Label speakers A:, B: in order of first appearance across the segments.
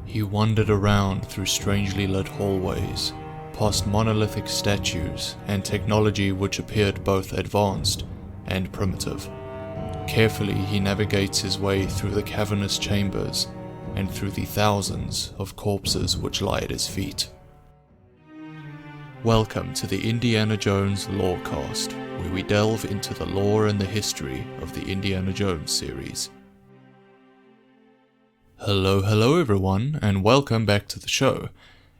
A: He wandered around through strangely lit hallways, past monolithic statues and technology which appeared both advanced and primitive. Carefully he navigates his way through the cavernous chambers and through the thousands of corpses which lie at his feet. Welcome to the Indiana Jones Lorecast, where we delve into the lore and the history of the Indiana Jones series. Hello everyone, and welcome back to the show.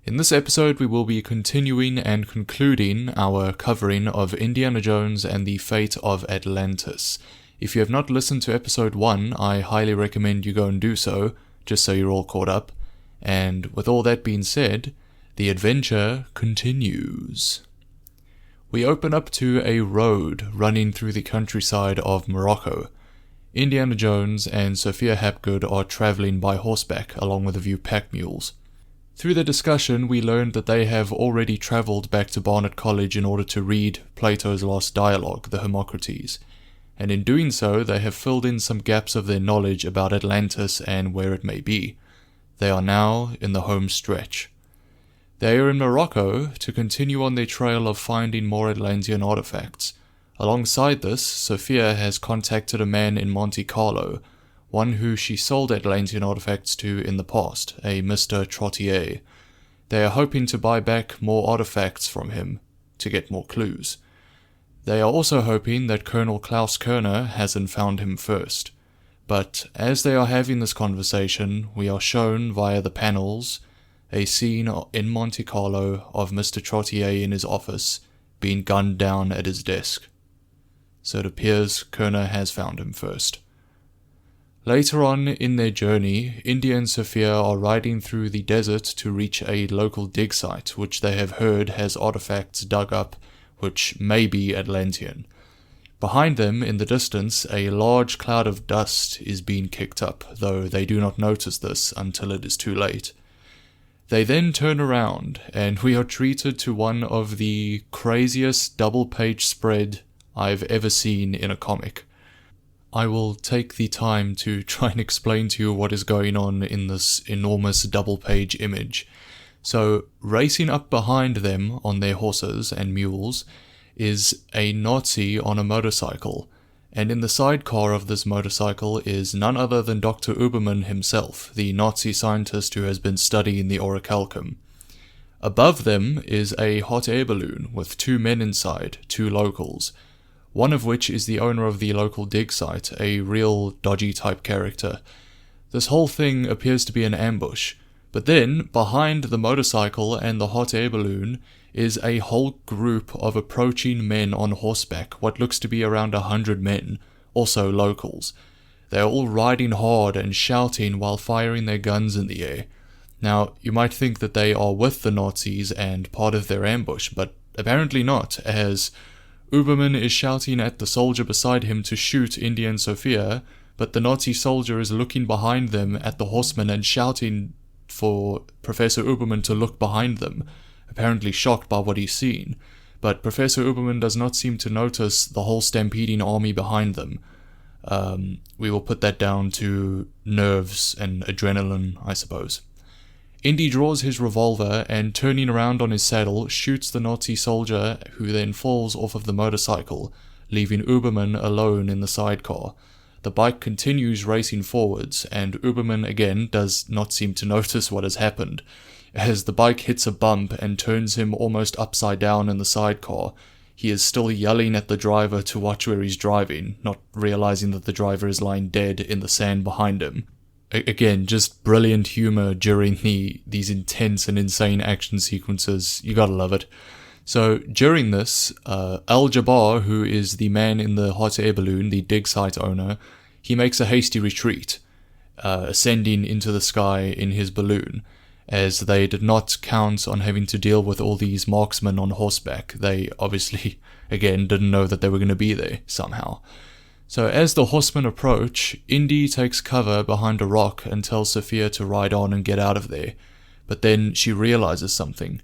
A: In this episode we will be continuing and concluding our covering of Indiana Jones and the Fate of Atlantis. If you have not listened to episode 1, I highly recommend you go and do so, just so you're all caught up. And with all that being said, the adventure continues. We open up to a road running through the countryside of Morocco. Indiana Jones and Sophia Hapgood are travelling by horseback along with a few pack mules. Through the discussion we learned that they have already travelled back to Barnet College in order to read Plato's last dialogue, the Hermocrates, and in doing so they have filled in some gaps of their knowledge about Atlantis and where it may be. They are now in the home stretch. They are in Morocco to continue on their trail of finding more Atlantean artifacts. Alongside this, Sophia has contacted a man in Monte Carlo, one who she sold Atlantean artifacts to in the past, a Mr. Trottier. They are hoping to buy back more artifacts from him, to get more clues. They are also hoping that Colonel Klaus Kerner hasn't found him first. But as they are having this conversation, we are shown via the panels a scene in Monte Carlo of Mr. Trottier in his office being gunned down at his desk. So it appears Kerner has found him first. Later on in their journey, Indy and Sophia are riding through the desert to reach a local dig site which they have heard has artifacts dug up which may be Atlantean. Behind them, in the distance, a large cloud of dust is being kicked up, though they do not notice this until it is too late. They then turn around, and we are treated to one of the craziest double-page spread I've ever seen in a comic. I will take the time to try and explain to you what is going on in this enormous double-page image. So, racing up behind them on their horses and mules is a Nazi on a motorcycle, and in the sidecar of this motorcycle is none other than Dr. Ubermann himself, the Nazi scientist who has been studying the orichalcum. Above them is a hot air balloon with two men inside, two locals, one of which is the owner of the local dig site, a real dodgy type character. This whole thing appears to be an ambush, but then, behind the motorcycle and the hot air balloon, is a whole group of approaching men on horseback, what looks to be around 100 men, also locals. They are all riding hard and shouting while firing their guns in the air. Now, you might think that they are with the Nazis and part of their ambush, but apparently not, as Ubermann is shouting at the soldier beside him to shoot Indy and Sophia, but the Nazi soldier is looking behind them at the horsemen and shouting for Professor Ubermann to look behind them, apparently shocked by what he's seen. But Professor Ubermann does not seem to notice the whole stampeding army behind them. We will put that down to nerves and adrenaline, I suppose. Indy draws his revolver and, turning around on his saddle, shoots the Nazi soldier, who then falls off of the motorcycle, leaving Ubermann alone in the sidecar. The bike continues racing forwards, and Ubermann again does not seem to notice what has happened. As the bike hits a bump and turns him almost upside down in the sidecar, he is still yelling at the driver to watch where he's driving, not realizing that the driver is lying dead in the sand behind him. Again, just brilliant humor during these intense and insane action sequences. You gotta love it. So, during this, Al-Jabbar, who is the man in the hot air balloon, the dig site owner, he makes a hasty retreat, ascending into the sky in his balloon, as they did not count on having to deal with all these marksmen on horseback. They obviously, again, didn't know that they were going to be there somehow. So as the horsemen approach, Indy takes cover behind a rock and tells Sophia to ride on and get out of there. But then she realizes something.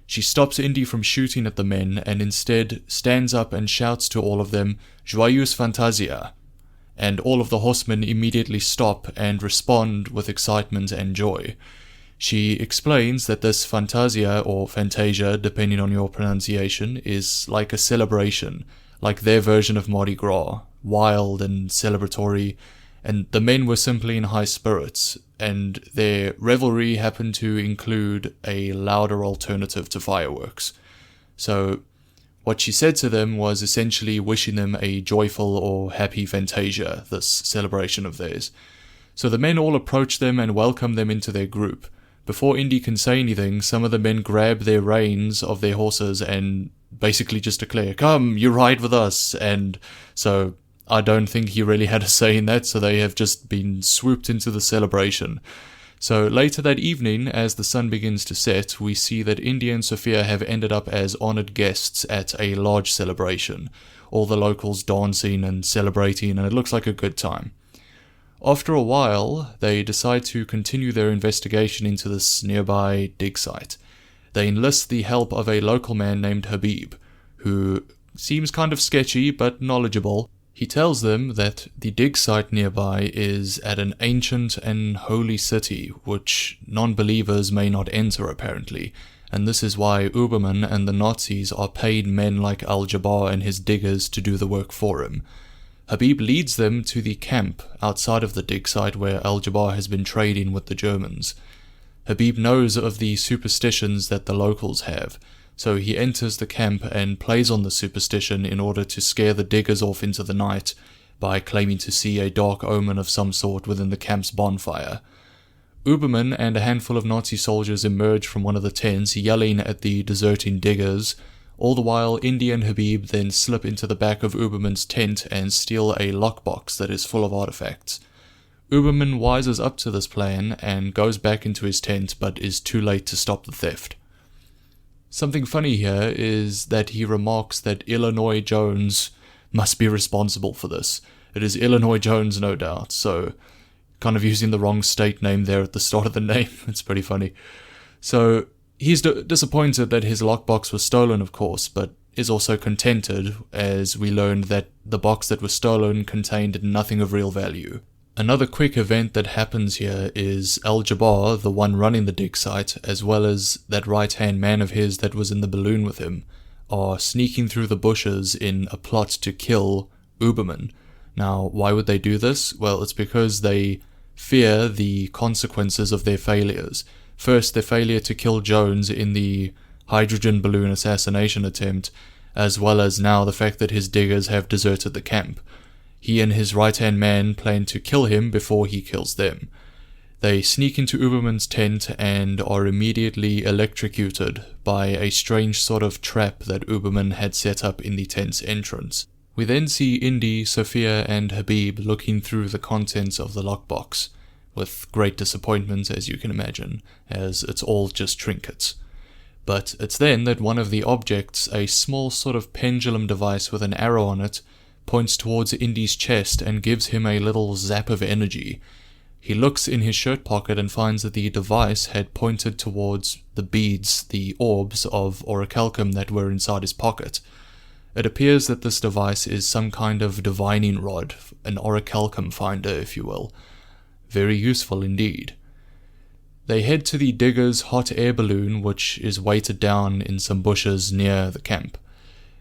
A: She stops Indy from shooting at the men and instead stands up and shouts to all of them, "Joyeuse Fantasia!" And all of the horsemen immediately stop and respond with excitement and joy. She explains that this fantasia, or fantasia, depending on your pronunciation, is like a celebration, like their version of Mardi Gras, wild and celebratory, and the men were simply in high spirits, and their revelry happened to include a louder alternative to fireworks. So what she said to them was essentially wishing them a joyful or happy fantasia, this celebration of theirs. So the men all approach them and welcome them into their group. Before Indy can say anything, some of the men grab their reins of their horses and basically just declare, "Come, you ride with us." And so I don't think he really had a say in that, so they have just been swooped into the celebration. So later that evening, as the sun begins to set, we see that Indy and Sophia have ended up as honoured guests at a large celebration, all the locals dancing and celebrating, and it looks like a good time. After a while, they decide to continue their investigation into this nearby dig site. They enlist the help of a local man named Habib, who seems kind of sketchy but knowledgeable. He tells them that the dig site nearby is at an ancient and holy city, which non-believers may not enter apparently, and this is why Ubermann and the Nazis are paid men like Al-Jabbar and his diggers to do the work for him. Habib leads them to the camp outside of the dig site where Al-Jabbar has been trading with the Germans. Habib knows of the superstitions that the locals have, so he enters the camp and plays on the superstition in order to scare the diggers off into the night by claiming to see a dark omen of some sort within the camp's bonfire. Ubermann and a handful of Nazi soldiers emerge from one of the tents, yelling at the deserting diggers. All the while, Indy and Habib then slip into the back of Ubermann's tent and steal a lockbox that is full of artifacts. Ubermann wises up to this plan and goes back into his tent, but is too late to stop the theft. Something funny here is that he remarks that Illinois Jones must be responsible for this. It is Illinois Jones, no doubt, so kind of using the wrong state name there at the start of the name. It's pretty funny. So he's disappointed that his lockbox was stolen, of course, but is also contented, as we learned that the box that was stolen contained nothing of real value. Another quick event that happens here is Al-Jabbar, the one running the dig site, as well as that right-hand man of his that was in the balloon with him, are sneaking through the bushes in a plot to kill Ubermann. Now, why would they do this? Well, it's because they fear the consequences of their failures. First, their failure to kill Jones in the hydrogen balloon assassination attempt, as well as now the fact that his diggers have deserted the camp. He and his right-hand man plan to kill him before he kills them. They sneak into Ubermann's tent and are immediately electrocuted by a strange sort of trap that Ubermann had set up in the tent's entrance. We then see Indy, Sophia and Habib looking through the contents of the lockbox, with great disappointment, as you can imagine, as it's all just trinkets. But it's then that one of the objects, a small sort of pendulum device with an arrow on it, points towards Indy's chest and gives him a little zap of energy. He looks in his shirt pocket and finds that the device had pointed towards the beads, the orbs of orichalcum that were inside his pocket. It appears that this device is some kind of divining rod, an orichalcum finder, if you will. Very useful indeed. They head to the digger's hot air balloon, which is weighted down in some bushes near the camp.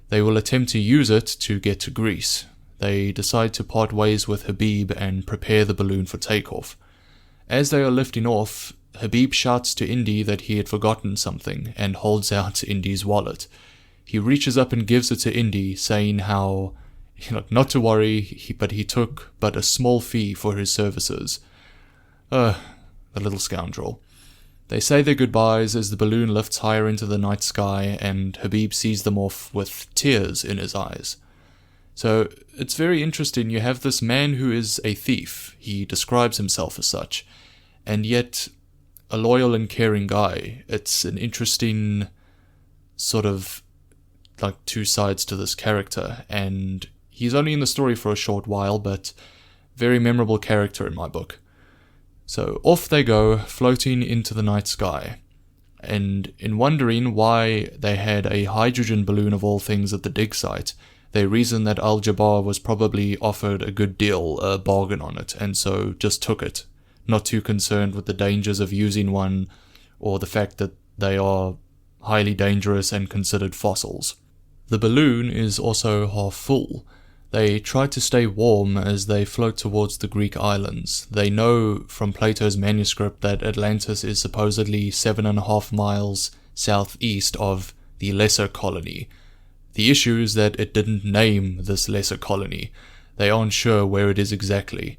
A: They will attempt to use it to get to Greece. They decide to part ways with Habib and prepare the balloon for takeoff. As they are lifting off, Habib shouts to Indy that he had forgotten something and holds out Indy's wallet. He reaches up and gives it to Indy, saying how, not to worry, but he took but a small fee for his services. The little scoundrel. They say their goodbyes as the balloon lifts higher into the night sky, and Habib sees them off with tears in his eyes. So it's very interesting. You have this man who is a thief. He describes himself as such, and yet a loyal and caring guy. It's an interesting sort of like two sides to this character, and he's only in the story for a short while, but very memorable character in my book. So off they go, floating into the night sky, and in wondering why they had a hydrogen balloon of all things at the dig site, they reason that Al-Jabbar was probably offered a good deal, a bargain on it, and so just took it, not too concerned with the dangers of using one or the fact that they are highly dangerous and considered fossils. The balloon is also half full. They try to stay warm as they float towards the Greek islands. They know from Plato's manuscript that Atlantis is supposedly 7.5 miles southeast of the lesser colony. The issue is that it didn't name this lesser colony. They aren't sure where it is exactly.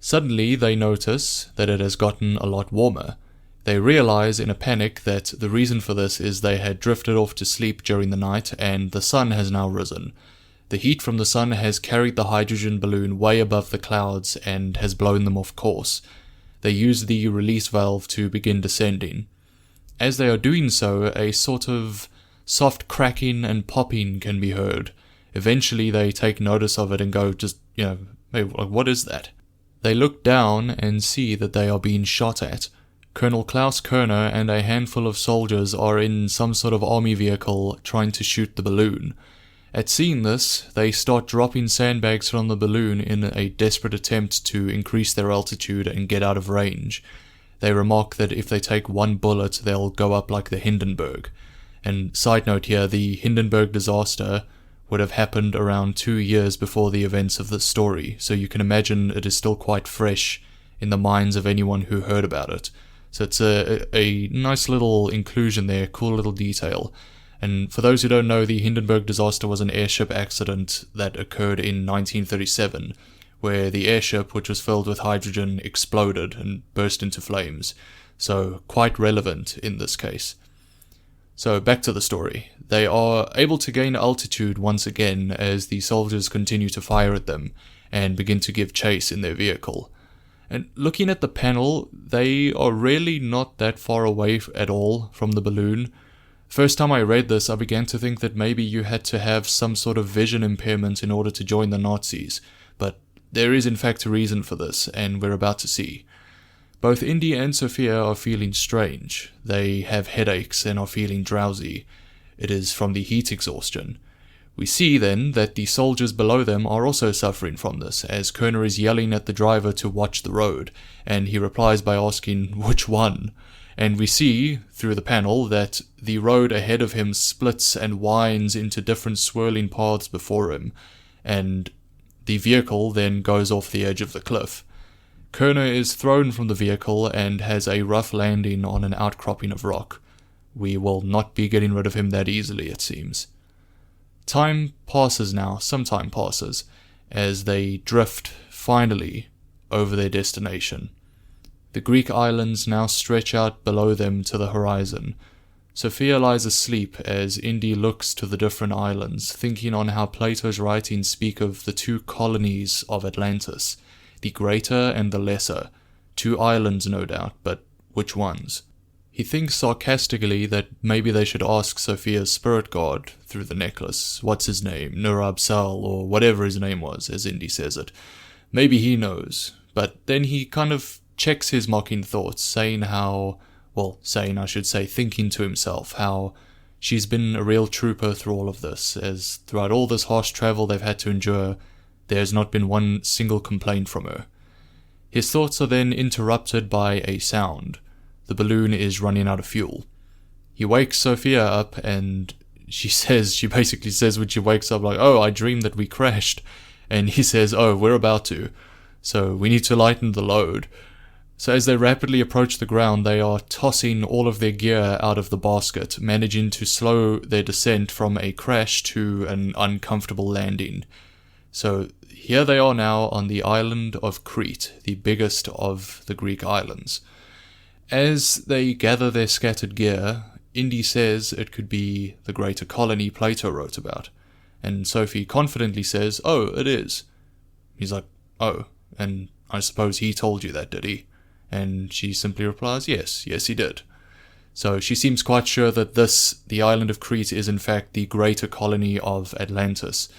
A: Suddenly they notice that it has gotten a lot warmer. They realize in a panic that the reason for this is they had drifted off to sleep during the night and the sun has now risen. The heat from the sun has carried the hydrogen balloon way above the clouds and has blown them off course. They use the release valve to begin descending. As they are doing so, a sort of soft cracking and popping can be heard. Eventually they take notice of it and go hey, what is that? They look down and see that they are being shot at. Colonel Klaus Kerner and a handful of soldiers are in some sort of army vehicle trying to shoot the balloon. At seeing this, they start dropping sandbags from the balloon in a desperate attempt to increase their altitude and get out of range. They remark that if they take one bullet, they'll go up like the Hindenburg. And side note here, the Hindenburg disaster would have happened around 2 years before the events of this story, so you can imagine it is still quite fresh in the minds of anyone who heard about it. So it's a nice little inclusion there, cool little detail. And for those who don't know, the Hindenburg disaster was an airship accident that occurred in 1937, where the airship, which was filled with hydrogen, exploded and burst into flames. So quite relevant in this case. So back to the story. They are able to gain altitude once again as the soldiers continue to fire at them and begin to give chase in their vehicle. And looking at the panel, they are really not that far away at all from the balloon. First time I read this, I began to think that maybe you had to have some sort of vision impairment in order to join the Nazis, but there is in fact a reason for this, and we're about to see. Both Indy and Sophia are feeling strange. They have headaches and are feeling drowsy. It is from the heat exhaustion. We see then that the soldiers below them are also suffering from this, as Kerner is yelling at the driver to watch the road, and he replies by asking which one. And we see, through the panel, that the road ahead of him splits and winds into different swirling paths before him, and the vehicle then goes off the edge of the cliff. Kerner is thrown from the vehicle and has a rough landing on an outcropping of rock. We will not be getting rid of him that easily, it seems. Time passes now, some time passes, as they drift, finally, over their destination. The Greek islands now stretch out below them to the horizon. Sophia lies asleep as Indy looks to the different islands, thinking on how Plato's writings speak of the 2 colonies of Atlantis, the greater and the lesser. 2 islands, no doubt, but which ones? He thinks sarcastically that maybe they should ask Sophia's spirit guard through the necklace. What's his name? Nurab Sal, or whatever his name was, as Indy says it. Maybe he knows. But then he kind of checks his mocking thoughts, thinking to himself, how she's been a real trooper through all of this, as throughout all this harsh travel they've had to endure, there's not been one single complaint from her. His thoughts are then interrupted by a sound. The balloon is running out of fuel. He wakes Sophia up and she basically says when she wakes up, like, oh, I dreamed that we crashed. And he says, oh, we're about to. So we need to lighten the load. So as they rapidly approach the ground, they are tossing all of their gear out of the basket, managing to slow their descent from a crash to an uncomfortable landing. So here they are now on the island of Crete, the biggest of the Greek islands. As they gather their scattered gear, Indy says it could be the greater colony Plato wrote about, and Sophie confidently says, oh, it is. He's like, oh, and I suppose he told you that, did he? And she simply replies, yes, he did. So she seems quite sure that the island of Crete, is in fact the greater colony of Atlantis.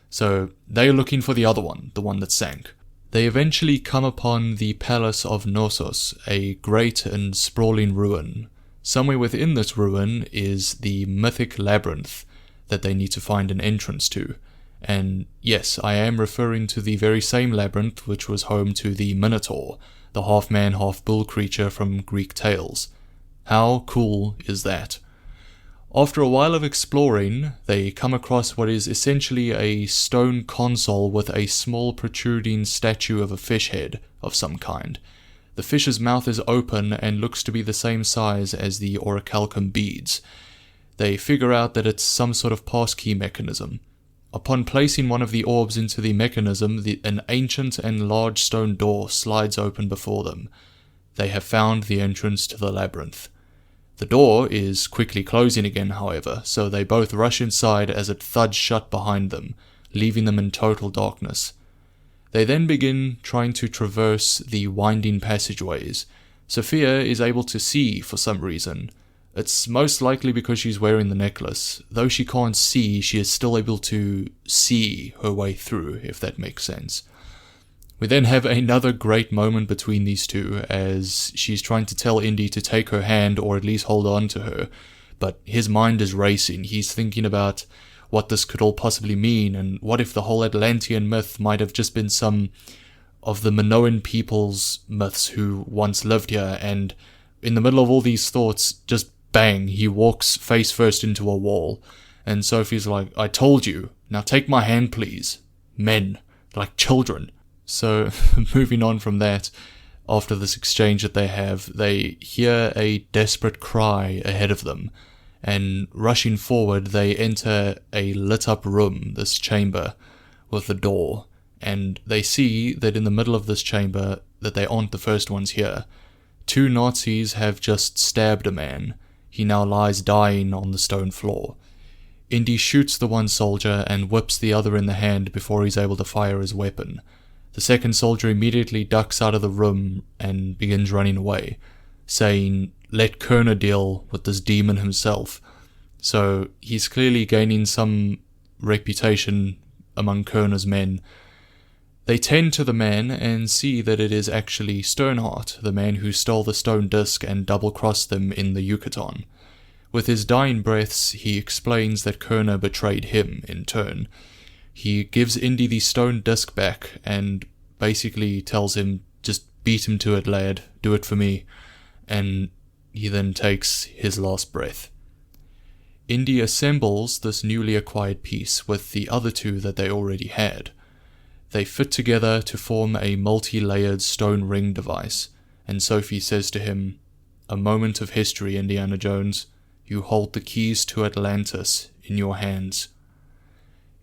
A: So they are looking for the other one, the one that sank. They eventually come upon the Palace of Knossos, a great and sprawling ruin. Somewhere within this ruin is the mythic labyrinth that they need to find an entrance to. And yes, I am referring to the very same labyrinth which was home to the Minotaur, the half-man, half-bull creature from Greek tales. How cool is that? After a while of exploring, they come across what is essentially a stone console with a small protruding statue of a fish head of some kind. The fish's mouth is open and looks to be the same size as the orichalcum beads. They figure out that it's some sort of passkey mechanism. Upon placing one of the orbs into the mechanism, an ancient and large stone door slides open before them. They have found the entrance to the labyrinth. The door is quickly closing again, however, so they both rush inside as it thuds shut behind them, leaving them in total darkness. They then begin trying to traverse the winding passageways. Sophia is able to see for some reason. It's most likely because she's wearing the necklace. Though she can't see, she is still able to see her way through, if that makes sense. We then have another great moment between these two, as she's trying to tell Indy to take her hand or at least hold on to her, but his mind is racing. He's thinking about what this could all possibly mean, and what if the whole Atlantean myth might have just been some of the Minoan people's myths who once lived here, and in the middle of all these thoughts, just bang, he walks face first into a wall, and Sophie's like, I told you, now take my hand please. Men, like children. So, moving on from that, after this exchange that they have, they hear a desperate cry ahead of them, and rushing forward, they enter a lit-up room, this chamber, with a door, and they see that in the middle of this chamber, that they aren't the first ones here. 2 Nazis have just stabbed a man. He now lies dying on the stone floor. Indy shoots the one soldier and whips the other in the hand before he's able to fire his weapon. The second soldier immediately ducks out of the room and begins running away, saying, let Kerner deal with this demon himself. So he's clearly gaining some reputation among Kerner's men. They tend to the man and see that it is actually Sternheart, the man who stole the stone disc and double-crossed them in the Yucatan. With his dying breaths, he explains that Kerner betrayed him in turn. He gives Indy the stone disc back and basically tells him, just beat him to it, lad, do it for me. And he then takes his last breath. Indy assembles this newly acquired piece with the other 2 that they already had. They fit together to form a multi-layered stone ring device, and Sophie says to him, a moment of history, Indiana Jones. You hold the keys to Atlantis in your hands.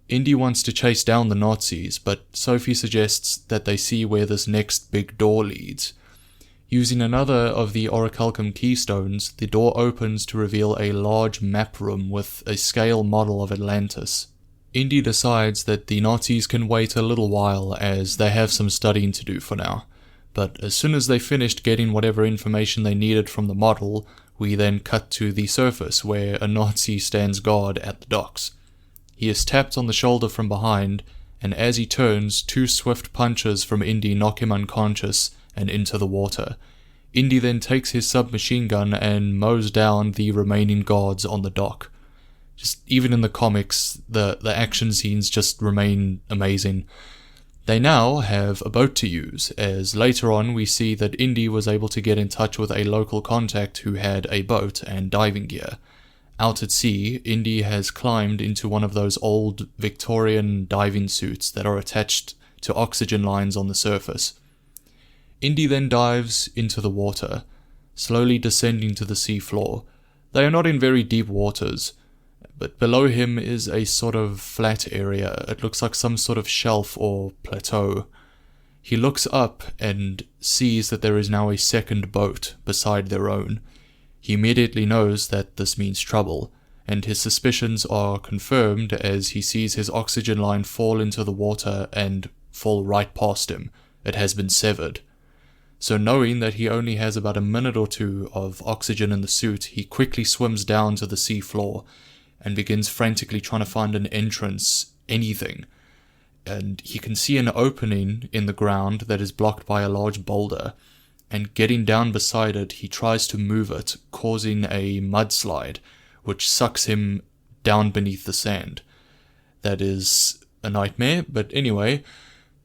A: Indy wants to chase down the Nazis, but Sophie suggests that they see where this next big door leads. Using another of the orichalcum keystones, the door opens to reveal a large map room with a scale model of Atlantis. Indy decides that the Nazis can wait a little while as they have some studying to do for now, but as soon as they finished getting whatever information they needed from the model, we then cut to the surface where a Nazi stands guard at the docks. He is tapped on the shoulder from behind, and as he turns, 2 swift punches from Indy knock him unconscious and into the water. Indy then takes his submachine gun and mows down the remaining guards on the dock. Just even in the comics, the action scenes just remain amazing. They now have a boat to use, as later on we see that Indy was able to get in touch with a local contact who had a boat and diving gear. Out at sea, Indy has climbed into one of those old Victorian diving suits that are attached to oxygen lines on the surface. Indy then dives into the water, slowly descending to the sea floor. They are not in very deep waters, but below him is a sort of flat area. It looks like some sort of shelf or plateau. He looks up and sees that there is now a second boat beside their own. He immediately knows that this means trouble, and his suspicions are confirmed as he sees his oxygen line fall into the water and fall right past him. It has been severed. So knowing that he only has about a minute or 2 of oxygen in the suit, he quickly swims down to the sea floor and begins frantically trying to find an entrance, anything. And he can see an opening in the ground that is blocked by a large boulder, and getting down beside it, he tries to move it, causing a mudslide, which sucks him down beneath the sand. That is a nightmare, but anyway,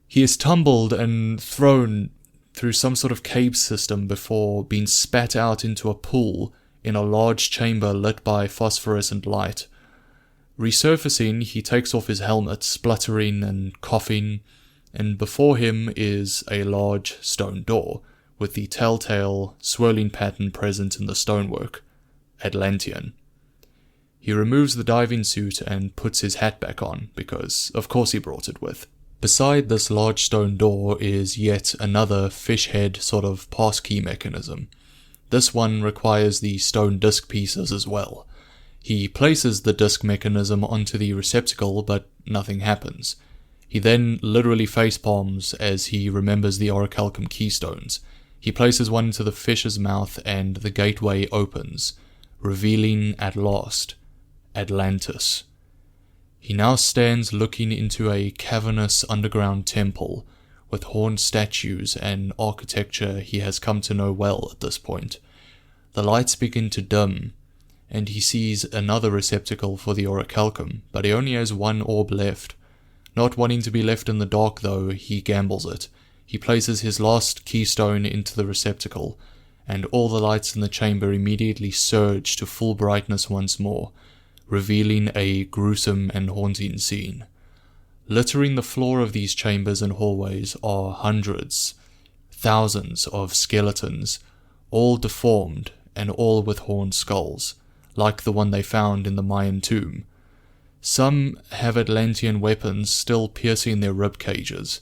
A: he is tumbled and thrown through some sort of cave system before being spat out into a pool in a large chamber lit by phosphorescent light. Resurfacing, he takes off his helmet, spluttering and coughing, and before him is a large stone door, with the telltale swirling pattern present in the stonework, Atlantean. He removes the diving suit and puts his hat back on, because of course he brought it with. Beside this large stone door is yet another fish head sort of passkey mechanism. This one requires the stone disc pieces as well. He places the disc mechanism onto the receptacle, but nothing happens. He then literally facepalms as he remembers the orichalcum keystones. He places one into the fish's mouth and the gateway opens, revealing at last Atlantis. He now stands looking into a cavernous underground temple with horned statues and architecture he has come to know well at this point. The lights begin to dim, and he sees another receptacle for the orichalcum, but he only has one orb left. Not wanting to be left in the dark though, he gambles it. He places his last keystone into the receptacle, and all the lights in the chamber immediately surge to full brightness once more, revealing a gruesome and haunting scene. Littering the floor of these chambers and hallways are hundreds, thousands of skeletons, all deformed and all with horned skulls, like the one they found in the Mayan tomb. Some have Atlantean weapons still piercing their rib cages.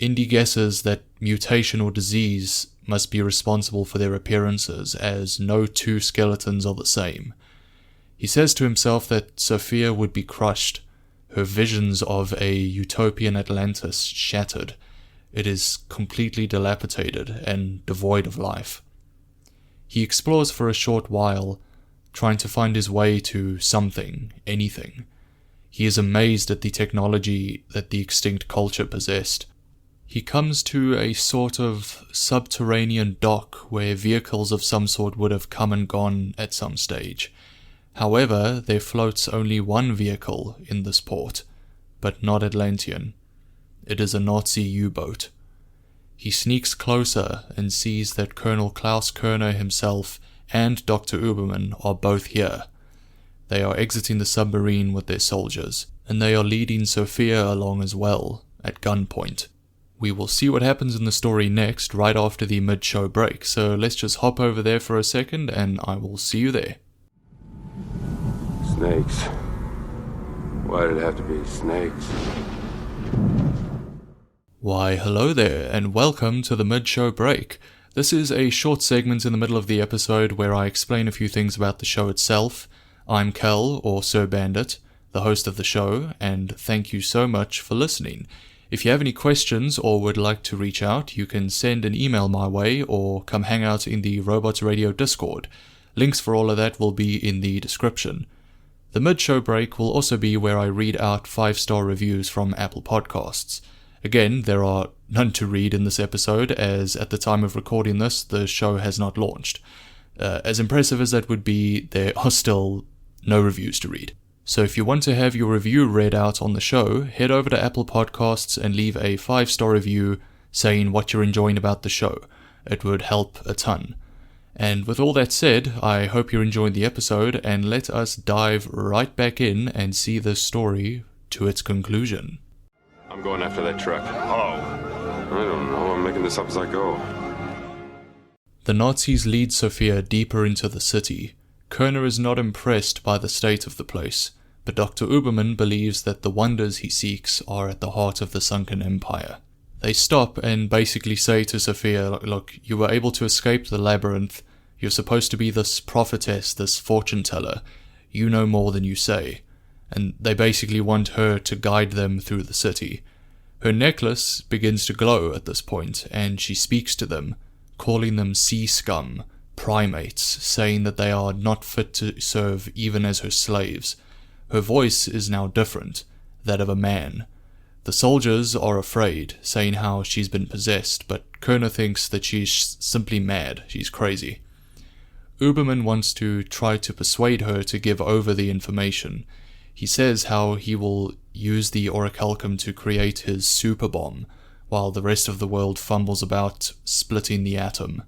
A: Indy guesses that mutation or disease must be responsible for their appearances, as no two skeletons are the same. He says to himself that Sophia would be crushed, her visions of a utopian Atlantis shattered. It is completely dilapidated and devoid of life. He explores for a short while, trying to find his way to something, anything. He is amazed at the technology that the extinct culture possessed. He comes to a sort of subterranean dock where vehicles of some sort would have come and gone at some stage. However, there floats only one vehicle in this port, but not Atlantean. It is a Nazi U-boat. He sneaks closer and sees that Colonel Klaus Kerner himself and Dr. Ubermann are both here. They are exiting the submarine with their soldiers, and they are leading Sophia along as well, at gunpoint. We will see what happens in the story next, right after the mid-show break, so let's just hop over there for a second, and I will see you there.
B: Snakes. Why did it have to be snakes?
A: Why, hello there, and welcome to the mid-show break. This is a short segment in the middle of the episode where I explain a few things about the show itself. I'm Kel, or Sir Bandit, the host of the show, and thank you so much for listening. If you have any questions or would like to reach out, you can send an email my way or come hang out in the Robots Radio Discord. Links for all of that will be in the description. The mid-show break will also be where I read out 5-star reviews from Apple Podcasts. Again, there are none to read in this episode, as at the time of recording this, the show has not launched. As impressive as that would be, there are still no reviews to read. So if you want to have your review read out on the show, head over to Apple Podcasts and leave a 5-star review saying what you're enjoying about the show. It would help a ton. And with all that said, I hope you're enjoying the episode, and let us dive right back in and see this story to its conclusion.
B: I'm going after that truck. How? I don't know. I'm making this up as I go.
A: The Nazis lead Sophia deeper into the city. Kerner is not impressed by the state of the place, but Dr. Ubermann believes that the wonders he seeks are at the heart of the sunken empire. They stop and basically say to Sophia, look, you were able to escape the labyrinth. You're supposed to be this prophetess, this fortune teller. You know more than you say. And they basically want her to guide them through the city. Her necklace begins to glow at this point, and she speaks to them, calling them sea scum, primates, saying that they are not fit to serve even as her slaves. Her voice is now different, that of a man. The soldiers are afraid, saying how she's been possessed, but Kerner thinks that she's simply mad, she's crazy. Ubermann wants to try to persuade her to give over the information. He says how he will use the orichalcum to create his super bomb, while the rest of the world fumbles about splitting the atom.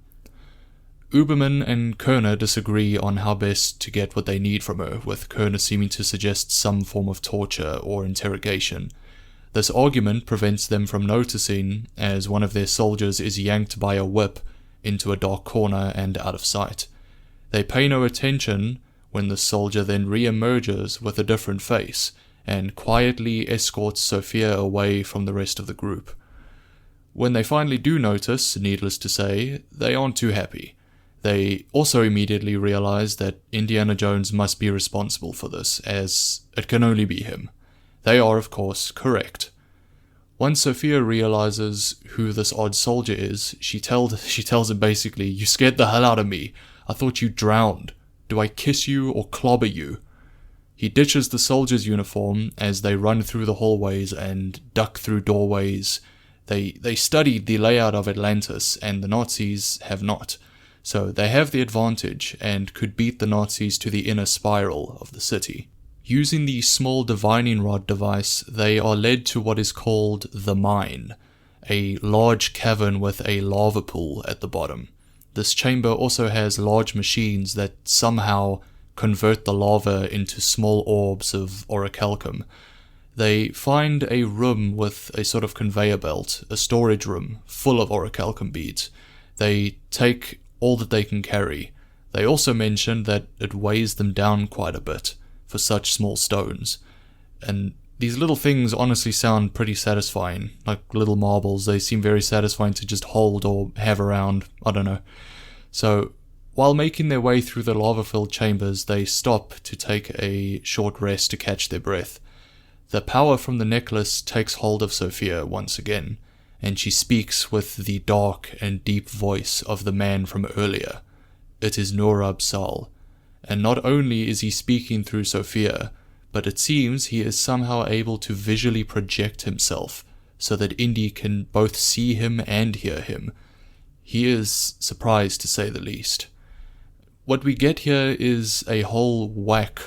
A: Ubermann and Kerner disagree on how best to get what they need from her, with Kerner seeming to suggest some form of torture or interrogation. This argument prevents them from noticing, as one of their soldiers is yanked by a whip into a dark corner and out of sight. They pay no attention when the soldier then re-emerges with a different face, and quietly escorts Sophia away from the rest of the group. When they finally do notice, needless to say, they aren't too happy. They also immediately realize that Indiana Jones must be responsible for this, as it can only be him. They are, of course, correct. Once Sophia realizes who this odd soldier is, she tells him basically, "You scared the hell out of me. I thought you drowned. Do I kiss you or clobber you?" He ditches the soldier's uniform as they run through the hallways and duck through doorways. They studied the layout of Atlantis, and the Nazis have not. So they have the advantage and could beat the Nazis to the inner spiral of the city. Using the small divining rod device, they are led to what is called the Mine, a large cavern with a lava pool at the bottom. This chamber also has large machines that somehow convert the lava into small orbs of orichalcum. They find a room with a sort of conveyor belt, a storage room full of orichalcum beads. They take all that they can carry. They also mention that it weighs them down quite a bit for such small stones. And these little things honestly sound pretty satisfying, like little marbles. They seem very satisfying to just hold or have around, I don't know. So, while making their way through the lava-filled chambers, they stop to take a short rest to catch their breath. The power from the necklace takes hold of Sophia once again, and she speaks with the dark and deep voice of the man from earlier. It is Nur-Ab-Sal, and not only is he speaking through Sophia, but it seems he is somehow able to visually project himself, so that Indy can both see him and hear him. He is surprised, to say the least. What we get here is a whole whack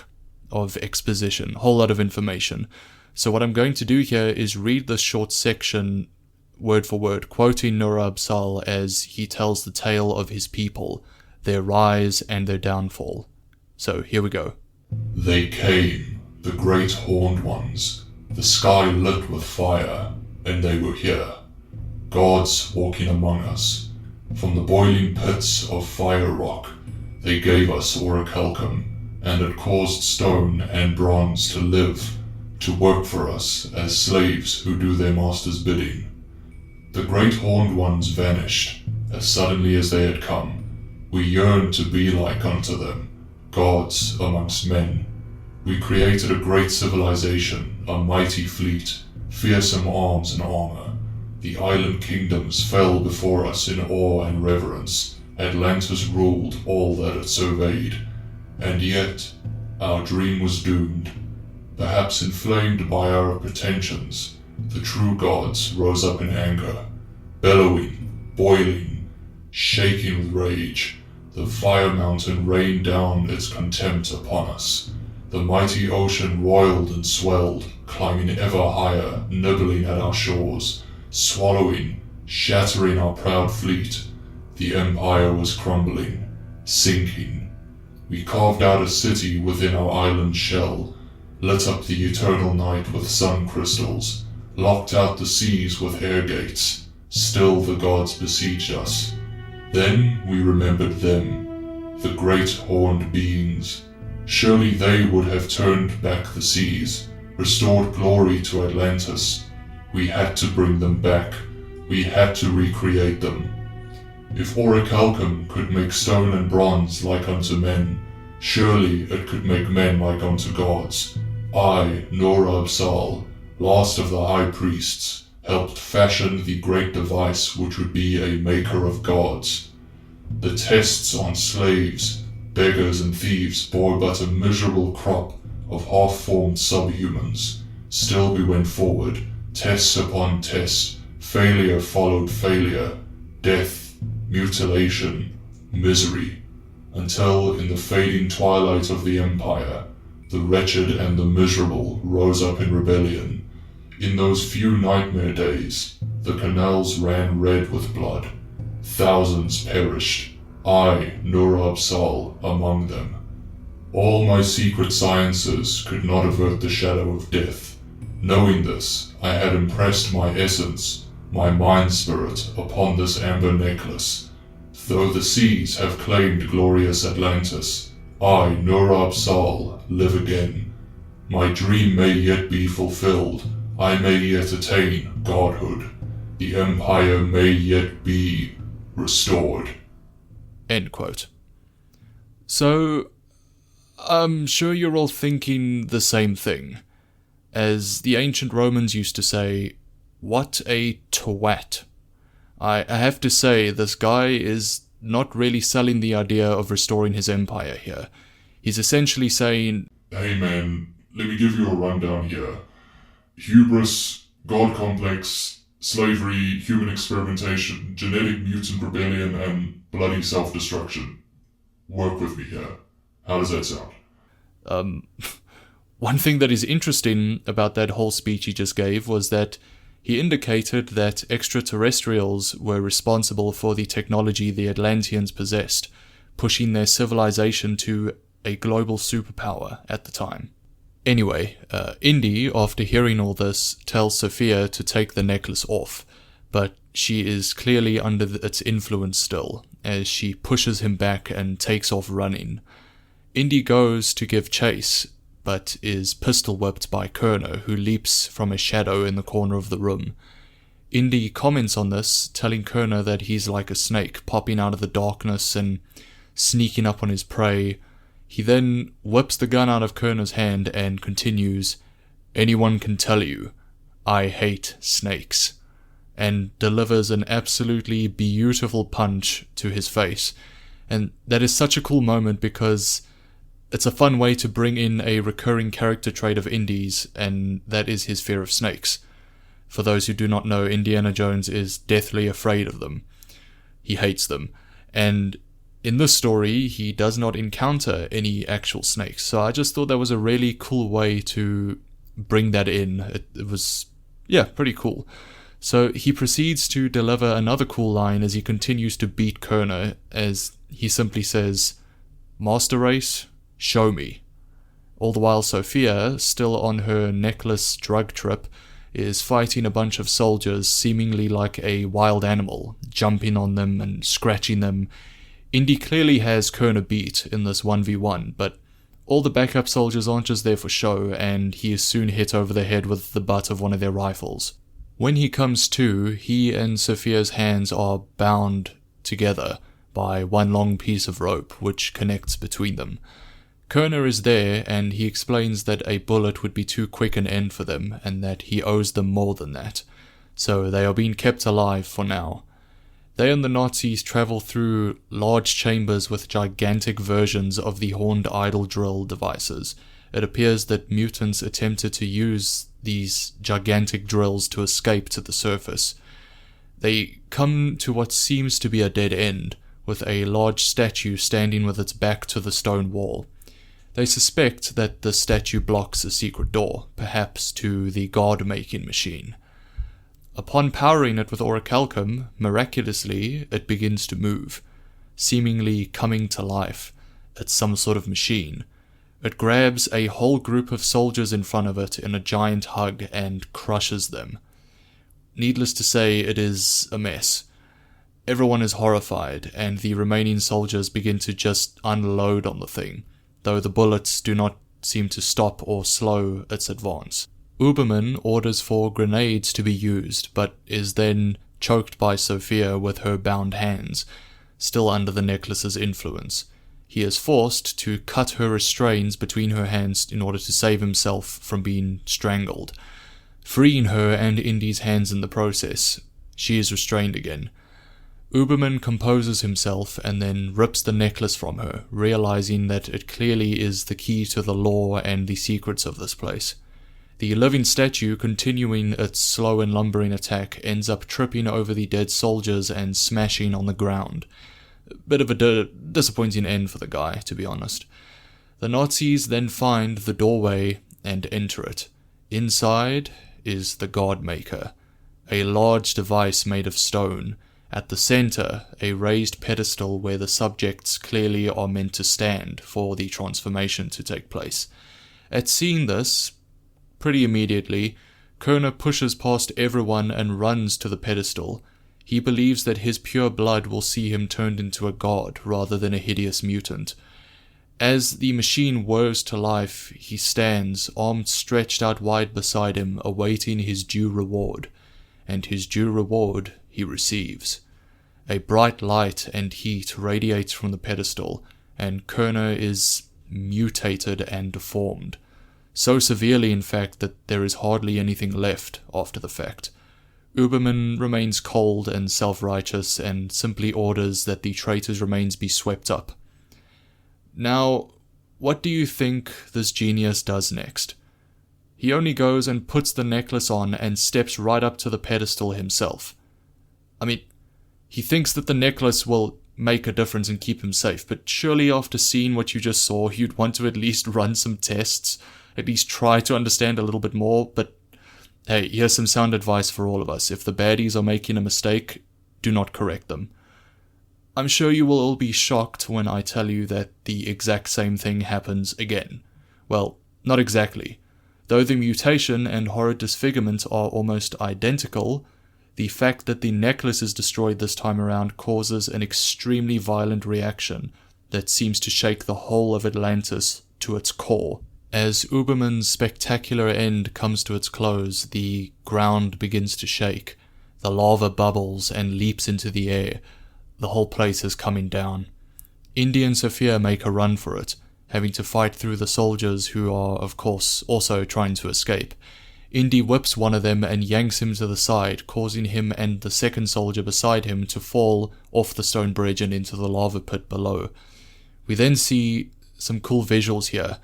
A: of exposition, a whole lot of information. So what I'm going to do here is read this short section word for word, quoting Nur-Ab-Sal as he tells the tale of his people, their rise and their downfall. So here we go.
C: They came, the great horned ones, the sky lit with fire, and they were here, gods walking among us. From the boiling pits of fire rock, they gave us orichalcum, and it caused stone and bronze to live, to work for us as slaves who do their master's bidding. The great horned ones vanished, as suddenly as they had come. We yearned to be like unto them, gods amongst men. We created a great civilization, a mighty fleet, fearsome arms and armor. The island kingdoms fell before us in awe and reverence. Atlantis ruled all that it surveyed. And yet, our dream was doomed. Perhaps inflamed by our pretensions, the true gods rose up in anger, bellowing, boiling, shaking with rage. The fire mountain rained down its contempt upon us. The mighty ocean roiled and swelled, climbing ever higher, nibbling at our shores, swallowing, shattering our proud fleet. The empire was crumbling, sinking. We carved out a city within our island shell, lit up the eternal night with sun crystals, locked out the seas with air gates. Still the gods besieged us. Then we remembered them, the great horned beings. Surely they would have turned back the seas, restored glory to Atlantis. We had to bring them back. We had to recreate them. If orichalcum could make stone and bronze like unto men, surely it could make men like unto gods. I, Nur-Ab-Sal, last of the high priests, helped fashion the great device which would be a maker of gods. The tests on slaves, beggars and thieves bore but a miserable crop of half-formed subhumans. Still we went forward, test upon test, failure followed failure, death, mutilation, misery, until in the fading twilight of the empire, the wretched and the miserable rose up in rebellion. In those few nightmare days, the canals ran red with blood. Thousands perished, I, Nur-Absal, among them. All my secret sciences could not avert the shadow of death. Knowing this, I had impressed my essence, my mind-spirit, upon this amber necklace. Though the seas have claimed glorious Atlantis, I, Nur-Absal, live again. My dream may yet be fulfilled. I may yet attain godhood. The empire may yet be restored.
A: End quote. So, I'm sure you're all thinking the same thing. As the ancient Romans used to say, what a twat. I have to say, this guy is not really selling the idea of restoring his empire here. He's essentially saying,
C: Hey man, let me give you a rundown here. Hubris, God complex, slavery, human experimentation, genetic mutant rebellion, and bloody self-destruction. Work with me here. How does that sound?
A: One thing that is interesting about that whole speech he just gave was that he indicated that extraterrestrials were responsible for the technology the Atlanteans possessed, pushing their civilization to a global superpower at the time. Anyway, Indy, after hearing all this, tells Sophia to take the necklace off, but she is clearly under its influence still, as she pushes him back and takes off running. Indy goes to give chase, but is pistol-whipped by Kerner, who leaps from a shadow in the corner of the room. Indy comments on this, telling Kerner that he's like a snake popping out of the darkness and sneaking up on his prey. He then whips the gun out of Kerner's hand and continues, "Anyone can tell you, I hate snakes," and delivers an absolutely beautiful punch to his face. And that is such a cool moment because it's a fun way to bring in a recurring character trait of Indy's, and that is his fear of snakes. For those who do not know, Indiana Jones is deathly afraid of them. He hates them. And in this story, he does not encounter any actual snakes. So I just thought that was a really cool way to bring that in. It was, pretty cool. So he proceeds to deliver another cool line as he continues to beat Kerner, as he simply says, "Master Race, show me." All the while Sophia, still on her necklace drug trip, is fighting a bunch of soldiers seemingly like a wild animal, jumping on them and scratching them. Indy clearly has Kerner beat in this 1v1, but all the backup soldiers aren't just there for show, and he is soon hit over the head with the butt of one of their rifles. When he comes to, he and Sophia's hands are bound together by one long piece of rope which connects between them. Kerner is there, and he explains that a bullet would be too quick an end for them, and that he owes them more than that. So they are being kept alive for now. They and the Nazis travel through large chambers with gigantic versions of the horned idol drill devices. It appears that mutants attempted to use these gigantic drills to escape to the surface. They come to what seems to be a dead end, with a large statue standing with its back to the stone wall. They suspect that the statue blocks a secret door, perhaps to the god-making machine. Upon powering it with orichalcum, miraculously, it begins to move, seemingly coming to life. It's some sort of machine. It grabs a whole group of soldiers in front of it in a giant hug and crushes them. Needless to say, it is a mess. Everyone is horrified, and the remaining soldiers begin to just unload on the thing, though the bullets do not seem to stop or slow its advance. Ubermann orders for grenades to be used, but is then choked by Sophia with her bound hands, still under the necklace's influence. He is forced to cut her restraints between her hands in order to save himself from being strangled, freeing her and Indy's hands in the process. She is restrained again. Ubermann composes himself and then rips the necklace from her, realizing that it clearly is the key to the lore and the secrets of this place. The living statue, continuing its slow and lumbering attack, ends up tripping over the dead soldiers and smashing on the ground. A bit of a disappointing end for the guy, to be honest. The Nazis then find the doorway and enter it. Inside is the Godmaker, a large device made of stone. At the center, a raised pedestal where the subjects clearly are meant to stand for the transformation to take place. At seeing this, pretty immediately, Kerner pushes past everyone and runs to the pedestal. He believes that his pure blood will see him turned into a god rather than a hideous mutant. As the machine whirs to life, he stands, arms stretched out wide beside him, awaiting his due reward. And his due reward he receives. A bright light and heat radiates from the pedestal, and Kerner is mutated and deformed. So severely, in fact, that there is hardly anything left after the fact. Ubermann remains cold and self-righteous and simply orders that the traitor's remains be swept up. Now, what do you think this genius does next? He only goes and puts the necklace on and steps right up to the pedestal himself. I mean, he thinks that the necklace will make a difference and keep him safe, but surely after seeing what you just saw, you'd want to at least run some tests, at least try to understand a little bit more. But hey, here's some sound advice for all of us. If the baddies are making a mistake, do not correct them. I'm sure you will all be shocked when I tell you that the exact same thing happens again. Well, not exactly. Though the mutation and horrid disfigurement are almost identical, the fact that the necklace is destroyed this time around causes an extremely violent reaction that seems to shake the whole of Atlantis to its core. As Ubermann's spectacular end comes to its close, the ground begins to shake. The lava bubbles and leaps into the air. The whole place is coming down. Indy and Sophia make a run for it, having to fight through the soldiers who are, of course, also trying to escape. Indy whips one of them and yanks him to the side, causing him and the second soldier beside him to fall off the stone bridge and into the lava pit below. We then see some cool visuals here.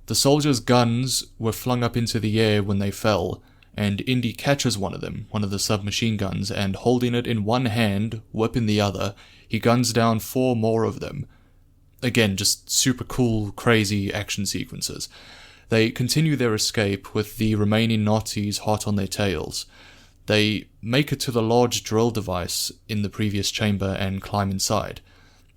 A: The soldiers' guns were flung up into the air when they fell, and Indy catches one of them, one of the submachine guns, and holding it in one hand, whip in the other, he guns down 4 more of them. Again, just super cool, crazy action sequences. They continue their escape with the remaining Nazis hot on their tails. They make it to the large drill device in the previous chamber and climb inside.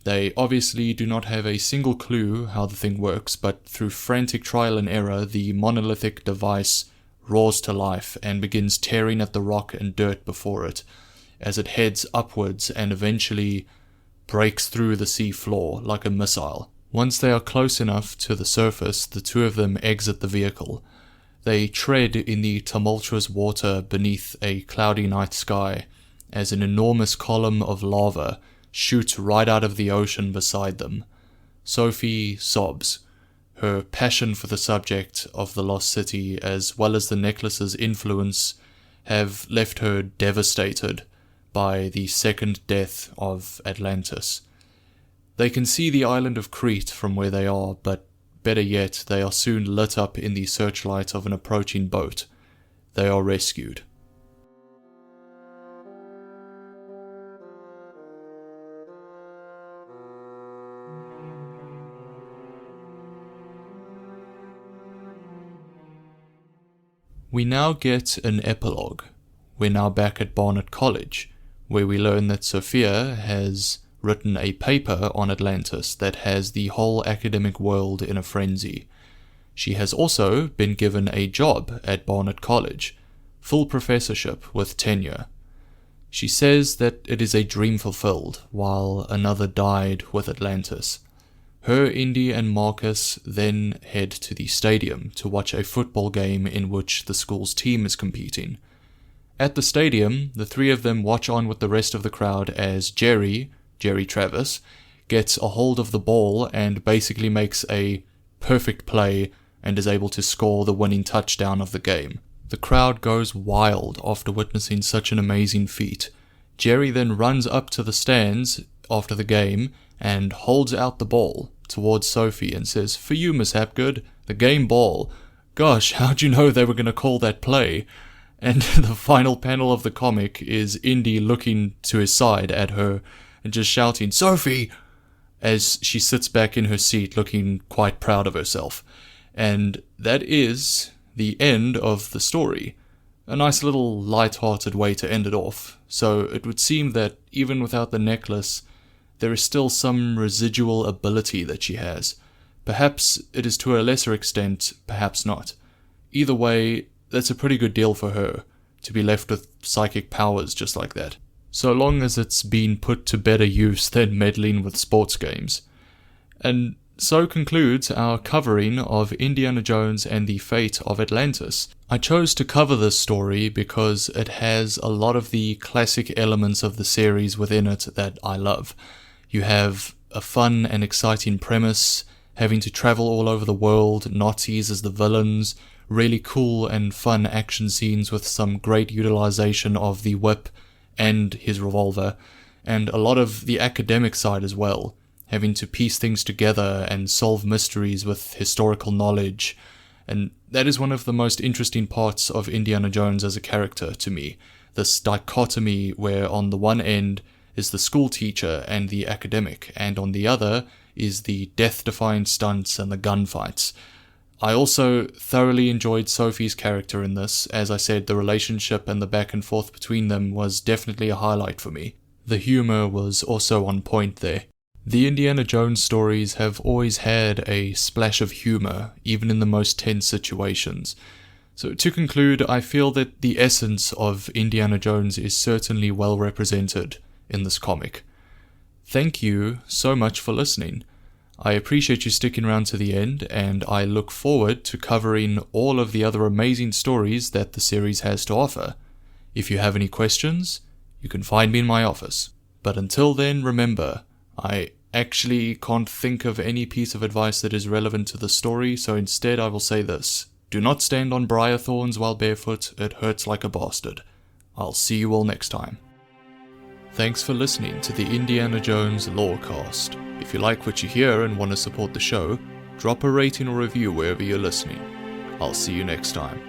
A: They obviously do not have a single clue how the thing works, but through frantic trial and error, the monolithic device roars to life and begins tearing at the rock and dirt before it, as it heads upwards and eventually breaks through the sea floor like a missile. Once they are close enough to the surface, the two of them exit the vehicle. They tread in the tumultuous water beneath a cloudy night sky, as an enormous column of lava shoots right out of the ocean beside them. Sophie sobs. Her passion for the subject of the lost city, as well as the necklace's influence, have left her devastated by the second death of Atlantis. They can see the island of Crete from where they are, but better yet, they are soon lit up in the searchlight of an approaching boat. They are rescued. We now get an epilogue. We're now back at Barnet College, where we learn that Sophia has written a paper on Atlantis that has the whole academic world in a frenzy. She has also been given a job at Barnet College, full professorship with tenure. She says that it is a dream fulfilled, while another died with Atlantis. Her, Indy, and Marcus then head to the stadium to watch a football game in which the school's team is competing. At the stadium, the three of them watch on with the rest of the crowd as Jerry Travis, gets a hold of the ball and basically makes a perfect play and is able to score the winning touchdown of the game. The crowd goes wild after witnessing such an amazing feat. Jerry then runs up to the stands after the game and holds out the ball towards Sophie and says, "For you, Miss Hapgood, the game ball. Gosh, how'd you know they were going to call that play?" And the final panel of the comic is Indy looking to his side at her and just shouting, "Sophie!" as she sits back in her seat looking quite proud of herself. And that is the end of the story. A nice little light-hearted way to end it off. So it would seem that even without the necklace, there is still some residual ability that she has. Perhaps it is to a lesser extent, perhaps not. Either way, that's a pretty good deal for her, to be left with psychic powers just like that. So long as it's been put to better use than meddling with sports games. And so concludes our covering of Indiana Jones and the Fate of Atlantis. I chose to cover this story because it has a lot of the classic elements of the series within it that I love. You have a fun and exciting premise, having to travel all over the world, Nazis as the villains, really cool and fun action scenes with some great utilization of the whip and his revolver, and a lot of the academic side as well, having to piece things together and solve mysteries with historical knowledge. And that is one of the most interesting parts of Indiana Jones as a character to me. This dichotomy where on the one end is the school teacher and the academic, and on the other is the death-defying stunts and the gunfights. I also thoroughly enjoyed Sophie's character in this. As I said, the relationship and the back and forth between them was definitely a highlight for me. The humor was also on point there. The Indiana Jones stories have always had a splash of humor, even in the most tense situations. So to conclude, I feel that the essence of Indiana Jones is certainly well represented in this comic. Thank you so much for listening. I appreciate you sticking around to the end, and I look forward to covering all of the other amazing stories that the series has to offer. If you have any questions, you can find me in my office. But until then, remember, I actually can't think of any piece of advice that is relevant to the story, so instead I will say this. Do not stand on briar thorns while barefoot, it hurts like a bastard. I'll see you all next time. Thanks for listening to the Indiana Jones Lorecast. If you like what you hear and want to support the show, drop a rating or review wherever you're listening. I'll see you next time.